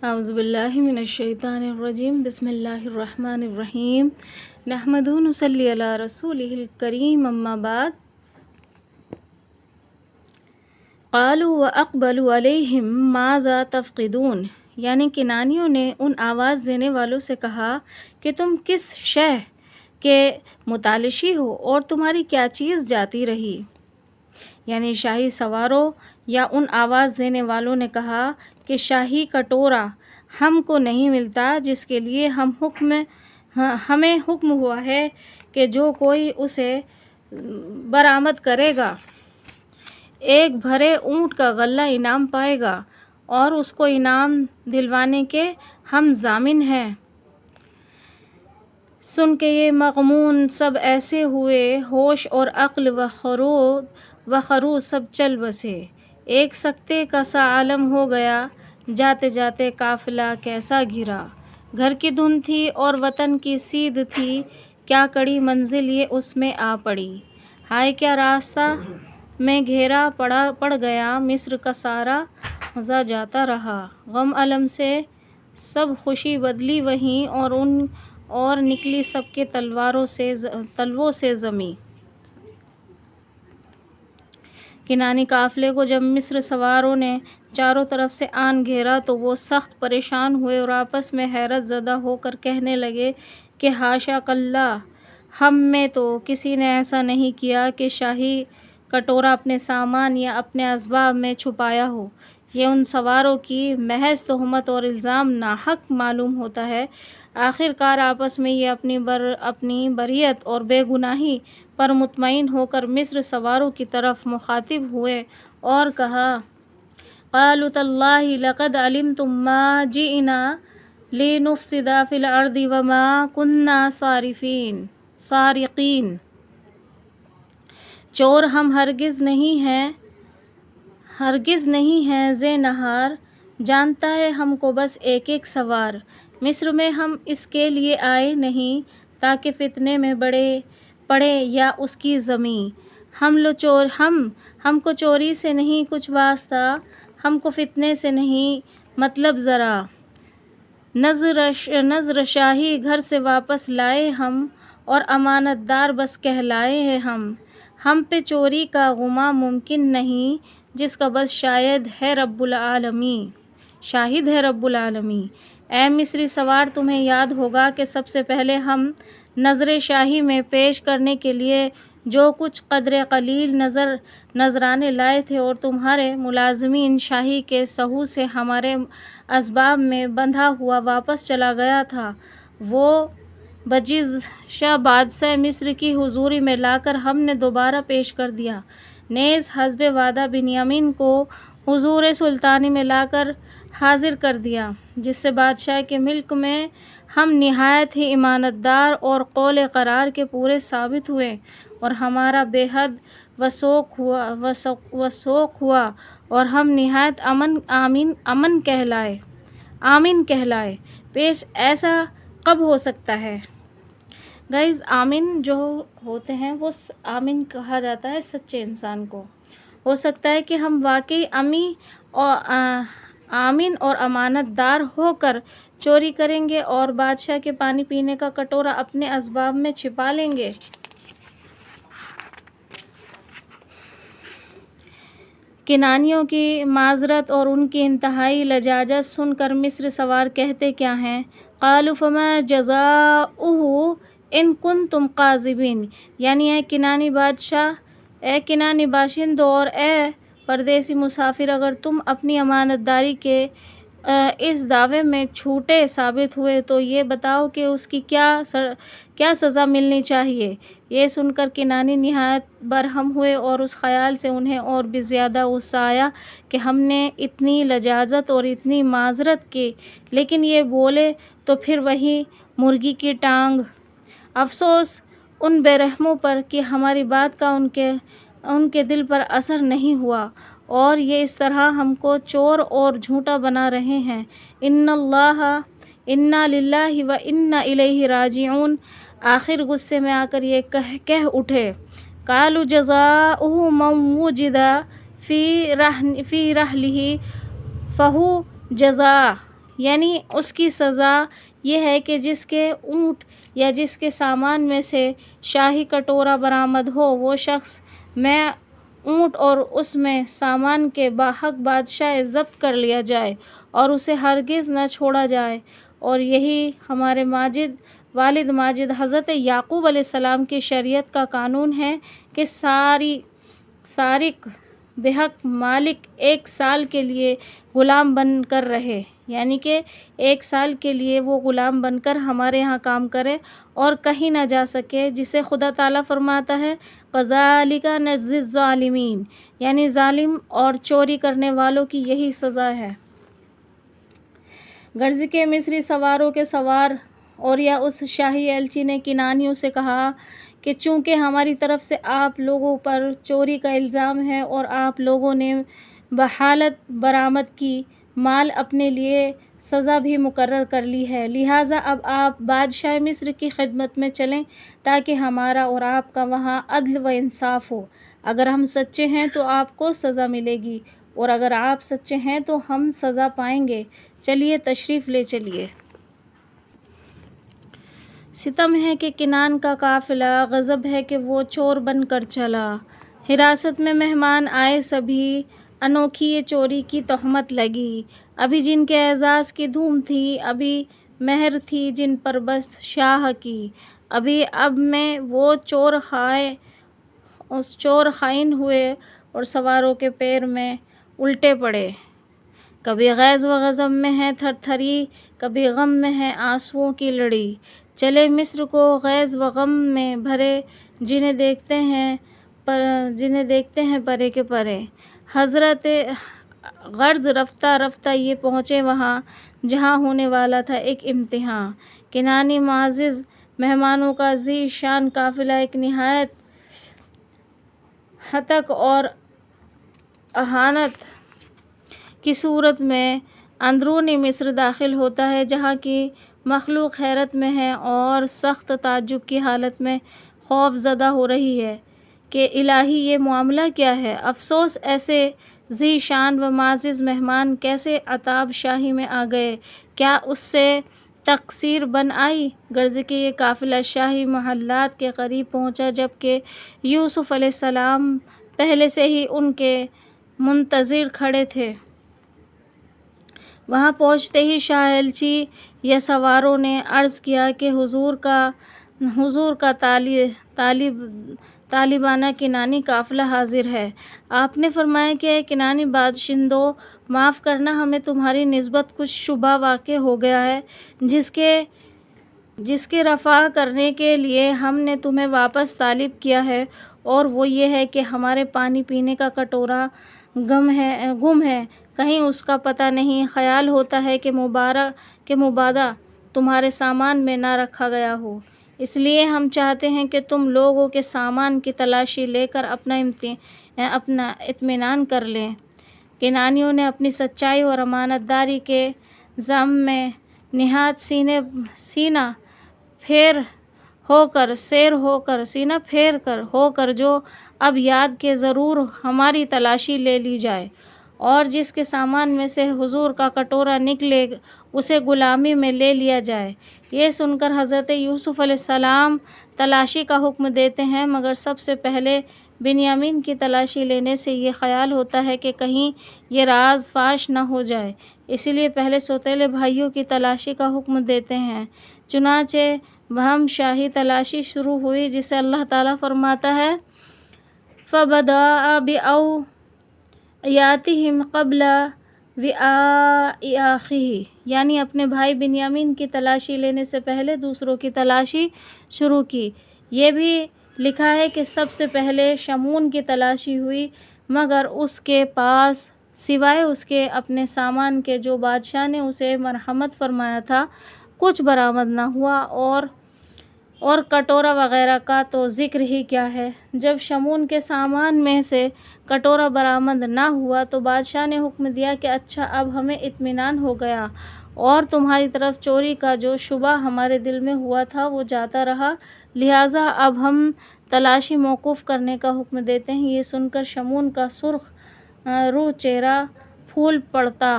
اعوذ باللہ من الشیطان الرجیم بسم اللہ الرحمن الرحیم نحمدہ نصلی علی رسولہ الکریم اما بعد قالوا واقبلوا علیہم ماذا تفقدون، یعنی کنانیوں نے ان آواز دینے والوں سے کہا کہ تم کس شے کے متلاشی ہو اور تمہاری کیا چیز جاتی رہی، یعنی شاہی سواروں یا ان آواز دینے والوں نے کہا کہ شاہی کٹورا ہم کو نہیں ملتا جس کے لیے ہمیں حکم ہوا ہے کہ جو کوئی اسے برآمد کرے گا ایک بھرے اونٹ کا غلہ انعام پائے گا، اور اس کو انعام دلوانے کے ہم ضامن ہیں۔ سن کے یہ مغمون سب ایسے ہوئے، ہوش اور عقل و خرود سب چل بسے، ایک سکتے کا سا عالم ہو گیا، جاتے جاتے قافلہ کیسا گھرا، گھر کی دھن تھی اور وطن کی سید تھی، کیا کڑی منزل یہ اس میں آ پڑی، ہائے کیا راستہ میں گھیرا پڑ گیا، مصر کا سارا مزہ جاتا رہا، غم الم سے سب خوشی بدلی وہیں، اور نکلی سب کے تلووں سے زمیں۔ کنانی قافلے کو جب مصر سواروں نے چاروں طرف سے آن گھیرا تو وہ سخت پریشان ہوئے اور آپس میں حیرت زدہ ہو کر کہنے لگے کہ حاشا کاللہ، ہم میں تو کسی نے ایسا نہیں کیا کہ شاہی کٹورا اپنے سامان یا اپنے اسباب میں چھپایا ہو، یہ ان سواروں کی محض تہمت اور الزام ناحق معلوم ہوتا ہے۔ آخر کار آپس میں یہ اپنی بریت اور بے گناہی پر مطمئن ہو کر مصر سواروں کی طرف مخاطب ہوئے اور کہا، قالوا تاللہ لقد علمتم ما جئنا لنفسد فی الارض وما کنا سارقین، چور ہم ہرگز نہیں ہیں زے نہار، جانتا ہے ہم کو بس ایک سوار، مصر میں ہم اس کے لیے آئے نہیں تاکہ فتنے میں پڑے یا اس کی زمین، ہم کو چوری سے نہیں کچھ واسطہ، ہم کو فتنے سے نہیں مطلب ذرا، نذر شاہی گھر سے واپس لائے ہم، اور امانت دار بس کہلائے ہیں ہم پہ چوری کا گمان ممکن نہیں، جس کا بس شاہد ہے رب العالمین۔ اے مصری سوار، تمہیں یاد ہوگا کہ سب سے پہلے ہم نظر شاہی میں پیش کرنے کے لیے جو کچھ قدر قلیل نذرانے لائے تھے اور تمہارے ملازمین شاہی کے سہو سے ہمارے اسباب میں بندھا ہوا واپس چلا گیا تھا، وہ بجز شاہ بادشاہ مصر کی حضوری میں لا کر ہم نے دوبارہ پیش کر دیا، نیز حسب وعدہ بنیامین کو حضور سلطانی میں لا کر حاضر کر دیا، جس سے بادشاہ کے ملک میں ہم نہایت ہی امانت دار اور قول قرار کے پورے ثابت ہوئے، اور ہمارا بے حد وثوق ہوا اور ہم نہایت آمین کہلائے۔ پیش ایسا کب ہو سکتا ہے؟ گائز، آمین جو ہوتے ہیں وہ آمین کہا جاتا ہے سچے انسان کو۔ ہو سکتا ہے کہ ہم واقعی آمین اور امانت دار ہو کر چوری کریں گے اور بادشاہ کے پانی پینے کا کٹورا اپنے اسباب میں چھپا لیں گے۔ کنانیوں کی معذرت اور ان کی انتہائی لجاجت سن کر مصر سوار کہتے کیا ہیں، قالوا فما جزاؤہ ان کنتم کاذبین، یعنی اے کنانی باشندوں اور اے پردیسی مسافر، اگر تم اپنی امانت داری کے اس دعوے میں جھوٹے ثابت ہوئے تو یہ بتاؤ کہ اس کی کیا سزا ملنی چاہیے۔ یہ سن کر کنانی نہایت برہم ہوئے اور اس خیال سے انہیں اور بھی زیادہ غصہ آیا کہ ہم نے اتنی لجاجت اور اتنی معذرت کی لیکن یہ بولے تو پھر وہی مرغی کی ٹانگ۔ افسوس ان بے رحموں پر کہ ہماری بات کا ان کے دل پر اثر نہیں ہوا اور یہ اس طرح ہم کو چور اور جھوٹا بنا رہے ہیں۔ انا للہ و انا الیہ راجعون، آخر غصے میں آ کر یہ کہہ اٹھے، قالوا جزاؤہ من وجد فی رحلہ فہو جزاء، یعنی اس کی سزا یہ ہے کہ جس کے اونٹ یا جس کے سامان میں سے شاہی کٹورا برآمد ہو، وہ شخص میں اونٹ اور اس میں سامان کے باحق بادشاہ ضبط کر لیا جائے اور اسے ہرگز نہ چھوڑا جائے۔ اور یہی ہمارے والد ماجد حضرت یعقوب علیہ السلام کی شریعت کا قانون ہے کہ سارق بحق مالک 1 سال کے لیے غلام بن کر رہے، یعنی کہ 1 سال کے لیے وہ غلام بن کر ہمارے یہاں کام کرے اور کہیں نہ جا سکے، جسے خدا تعالیٰ فرماتا ہے کَذَلِکَ نَجْزِی الظَّالِمِینَ، یعنی ظالم اور چوری کرنے والوں کی یہی سزا ہے۔ غرض کے مصری سواروں کے سوار اور یا اس شاہی ایلچی نے کنانیوں سے کہا کہ چونکہ ہماری طرف سے آپ لوگوں پر چوری کا الزام ہے اور آپ لوگوں نے بحالت برآمد کی مال اپنے لیے سزا بھی مقرر کر لی ہے، لہٰذا اب آپ بادشاہ مصر کی خدمت میں چلیں تاکہ ہمارا اور آپ کا وہاں عدل و انصاف ہو۔ اگر ہم سچے ہیں تو آپ کو سزا ملے گی اور اگر آپ سچے ہیں تو ہم سزا پائیں گے، چلیے تشریف لے چلیے۔ ستم ہے کہ کنان کا قافلہ، غضب ہے کہ وہ چور بن کر چلا، حراست میں مہمان آئے سبھی، انوکھی یہ چوری کی تہمت لگی، ابھی جن کے اعزاز کی دھوم تھی، ابھی مہر تھی جن پر بس شاہ کی، ابھی اب میں وہ چور خائن ہوئے اور سواروں کے پیر میں الٹے پڑے، کبھی غیظ و غضب میں ہے تھر تھری، کبھی غم میں ہے آنسوؤں کی لڑی، چلے مصر کو غیظ و غم میں بھرے، جنہیں دیکھتے ہیں پرے کے پرے، حضرت غرض رفتہ رفتہ یہ پہنچے وہاں جہاں ہونے والا تھا ایک امتحان۔ کنانی معزز مہمانوں کا ذی شان قافلہ ایک نہایت ہتک اور اہانت کی صورت میں اندرونی مصر داخل ہوتا ہے، جہاں کی مخلوق حیرت میں ہے اور سخت تعجب کی حالت میں خوف زدہ ہو رہی ہے کہ الہی یہ معاملہ کیا ہے؟ افسوس ایسے ذی شان و معزز مہمان کیسے عتاب شاہی میں آ گئے؟ کیا اس سے تقصیر بن آئی؟ غرض کہ یہ قافلہ شاہی محلات کے قریب پہنچا جبکہ یوسف علیہ السلام پہلے سے ہی ان کے منتظر کھڑے تھے۔ وہاں پہنچتے ہی شاہ ایلچی یا سواروں نے عرض کیا کہ حضور کا طالبانہ کنانی قافلہ حاضر ہے۔ آپ نے فرمایا کہ اے کنانی باشندوں، معاف کرنا، ہمیں تمہاری نسبت کچھ شبہ واقع ہو گیا ہے جس کے رفع کرنے کے لیے ہم نے تمہیں واپس طالب کیا ہے، اور وہ یہ ہے کہ ہمارے پانی پینے کا کٹورا گم ہے، کہیں اس کا پتہ نہیں، خیال ہوتا ہے کہ مبادا تمہارے سامان میں نہ رکھا گیا ہو، اس لیے ہم چاہتے ہیں کہ تم لوگوں کے سامان کی تلاشی لے کر اپنا اطمینان کر لیں۔ کنانیوں نے اپنی سچائی اور امانت داری کے ذم میں نہایت سینہ پھیر ہو کر جو اب یاد کہ ضرور ہماری تلاشی لے لی جائے، اور جس کے سامان میں سے حضور کا کٹورا نکلے اسے غلامی میں لے لیا جائے۔ یہ سن کر حضرت یوسف علیہ السلام تلاشی کا حکم دیتے ہیں، مگر سب سے پہلے بنیامین کی تلاشی لینے سے یہ خیال ہوتا ہے کہ کہیں یہ راز فاش نہ ہو جائے، اس لیے پہلے سوتیلے بھائیوں کی تلاشی کا حکم دیتے ہیں۔ چنانچہ بہم شاہی تلاشی شروع ہوئی، جسے اللہ تعالیٰ فرماتا ہے فَبَدَأَ بِأَوْعِيَتِهِمْ قَبْلَ وِعَاءِ أَخِيهِ، یعنی اپنے بھائی بنیامین کی تلاشی لینے سے پہلے دوسروں کی تلاشی شروع کی۔ یہ بھی لکھا ہے کہ سب سے پہلے شمعون کی تلاشی ہوئی، مگر اس کے پاس سوائے اس کے اپنے سامان کے جو بادشاہ نے اسے مرحمت فرمایا تھا کچھ برآمد نہ ہوا، اور کٹورا وغیرہ کا تو ذکر ہی کیا ہے۔ جب شمعون کے سامان میں سے کٹورا برآمد نہ ہوا تو بادشاہ نے حکم دیا کہ اچھا، اب ہمیں اطمینان ہو گیا اور تمہاری طرف چوری کا جو شبہ ہمارے دل میں ہوا تھا وہ جاتا رہا، لہٰذا اب ہم تلاشی موقوف کرنے کا حکم دیتے ہیں۔ یہ سن کر شمعون کا سرخ روح چہرہ پھول پڑتا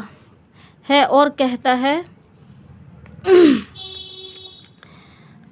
ہے اور کہتا ہے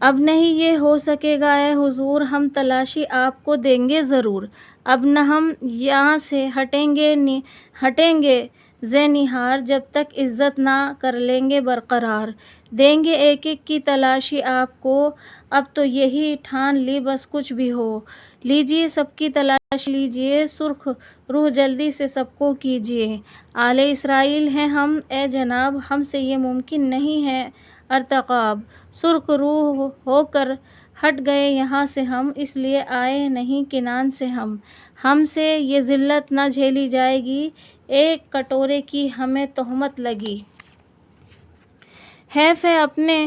اب نہیں یہ ہو سکے گا اے حضور، ہم تلاشی آپ کو دیں گے ضرور، اب نہ ہم یہاں سے ہٹیں گے زے نہار، جب تک عزت نہ کر لیں گے برقرار، دیں گے ایک ایک کی تلاشی آپ کو، اب تو یہی ٹھان لی بس کچھ بھی ہو، لیجئے سب کی تلاشی لیجئے، سرخ روح جلدی سے سب کو کیجئے، آل اسرائیل ہیں ہم اے جناب، ہم سے یہ ممکن نہیں ہے ارتقاب، سرخ روح ہو کر ہٹ گئے یہاں سے ہم، اس لیے آئے نہیں کنان سے ہم سے یہ ذلت نہ جھیلی جائے گی، ایک کٹورے کی ہمیں تہمت لگی، حیف ہے اپنے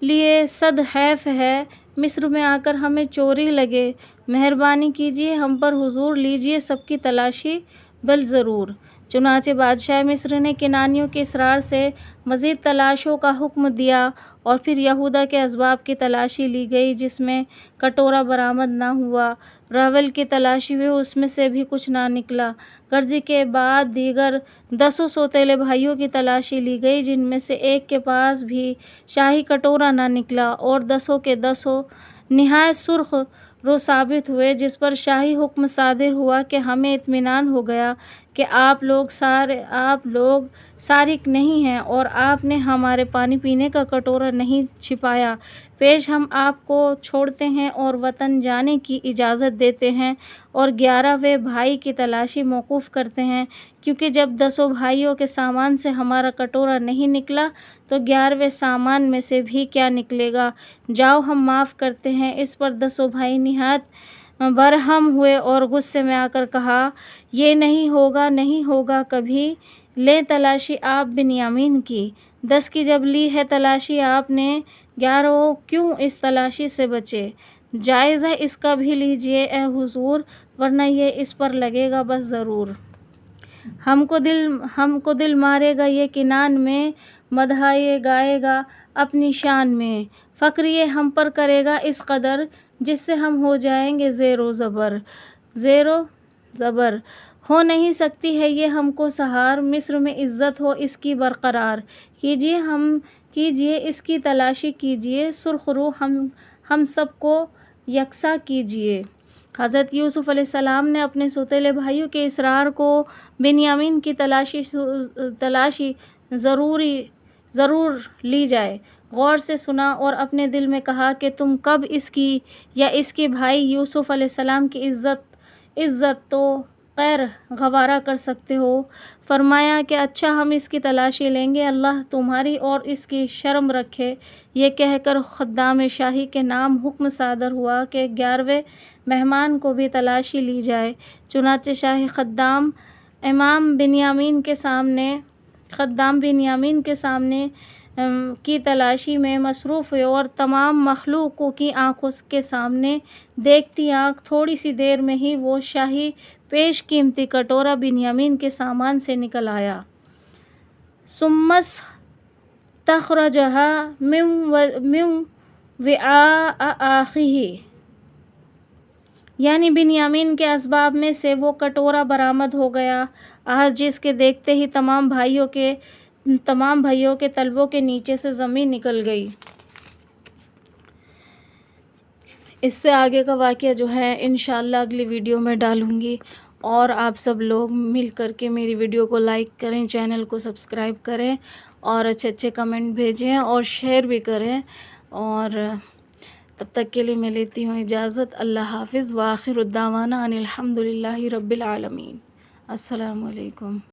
لیے صد حیف ہے، مصر میں آ کر ہمیں چوری لگے، مہربانی کیجئے ہم پر حضور، لیجئے سب کی تلاشی بالضرور، چنانچہ بادشاہ مصر نے کنانیوں کے اصرار سے مزید تلاشوں کا حکم دیا، اور پھر یہودا کے اسباب کی تلاشی لی گئی جس میں کٹورا برآمد نہ ہوا، راول کی تلاشی ہوئی، اس میں سے بھی کچھ نہ نکلا، غرضی کے بعد دیگر 10 سوتیلے بھائیوں کی تلاشی لی گئی جن میں سے ایک کے پاس بھی شاہی کٹورا نہ نکلا، اور 10 کے 10 نہایت سرخ رو ثابت ہوئے، جس پر شاہی حکم صادر ہوا کہ ہمیں اطمینان ہو گیا کہ آپ لوگ سارق نہیں ہیں، اور آپ نے ہمارے پانی پینے کا کٹورا نہیں چھپایا، پیش ہم آپ کو چھوڑتے ہیں اور وطن جانے کی اجازت دیتے ہیں، اور 11ویں بھائی کی تلاشی موقوف کرتے ہیں، کیونکہ جب 10 بھائیوں کے سامان سے ہمارا کٹورا نہیں نکلا تو 11ویں سامان میں سے بھی کیا نکلے گا، جاؤ ہم معاف کرتے ہیں۔ اس پر 10 بھائی نہایت برہم ہوئے اور غصے میں آ کر کہا، یہ نہیں ہوگا کبھی، لیں تلاشی آپ بنیامین کی، 10 کی جب لی ہے تلاشی آپ نے، 11 کیوں اس تلاشی سے بچے، جائزہ اس کا بھی لیجئے اے حضور، ورنہ یہ اس پر لگے گا بس ضرور، ہم کو دل مارے گا یہ کنان میں، مدح یہ گائے گا اپنی شان میں، فخر یہ ہم پر کرے گا اس قدر، جس سے ہم ہو جائیں گے زیر و زبر، ہو نہیں سکتی ہے یہ ہم کو سہار، مصر میں عزت ہو اس کی برقرار، کیجئے اس کی تلاشی کیجئے، سرخ روح ہم سب کو یکساں کیجئے۔ حضرت یوسف علیہ السلام نے اپنے سوتیلے بھائیوں کے اصرار کو بنیامین کی تلاشی ضرور لی جائے، غور سے سنا اور اپنے دل میں کہا کہ تم کب اس کی یا اس کے بھائی یوسف علیہ السلام کی عزت تو غیر گوارا کر سکتے ہو، فرمایا کہ اچھا ہم اس کی تلاشی لیں گے، اللہ تمہاری اور اس کی شرم رکھے، یہ کہہ کر خدام شاہی کے نام حکم صادر ہوا کہ 11ویں مہمان کو بھی تلاشی لی جائے، چنانچہ شاہی خدام بنیامین کے سامنے کی تلاشی میں مصروف ہوئے، اور تمام مخلوق کی آنکھوں کے سامنے دیکھتی آنکھ تھوڑی سی دیر میں ہی وہ شاہی پیش قیمتی کٹورا بنیامین کے سامان سے نکل آیا، ثم استخرجها من وعاء اخیہ، یعنی بنیامین کے اسباب میں سے وہ کٹورا برآمد ہو گیا، جس کے دیکھتے ہی تمام بھائیوں کے تلووں کے نیچے سے زمین نکل گئی۔ اس سے آگے کا واقعہ جو ہے انشاءاللہ اگلی ویڈیو میں ڈالوں گی، اور آپ سب لوگ مل کر کے میری ویڈیو کو لائک کریں، چینل کو سبسکرائب کریں، اور اچھے کمنٹ بھیجیں اور شیئر بھی کریں، اور تب تک کے لیے میں لیتی ہوں اجازت، اللہ حافظ، وآخر الدعوانا ان الحمد للہ رب العالمین، السلام علیکم۔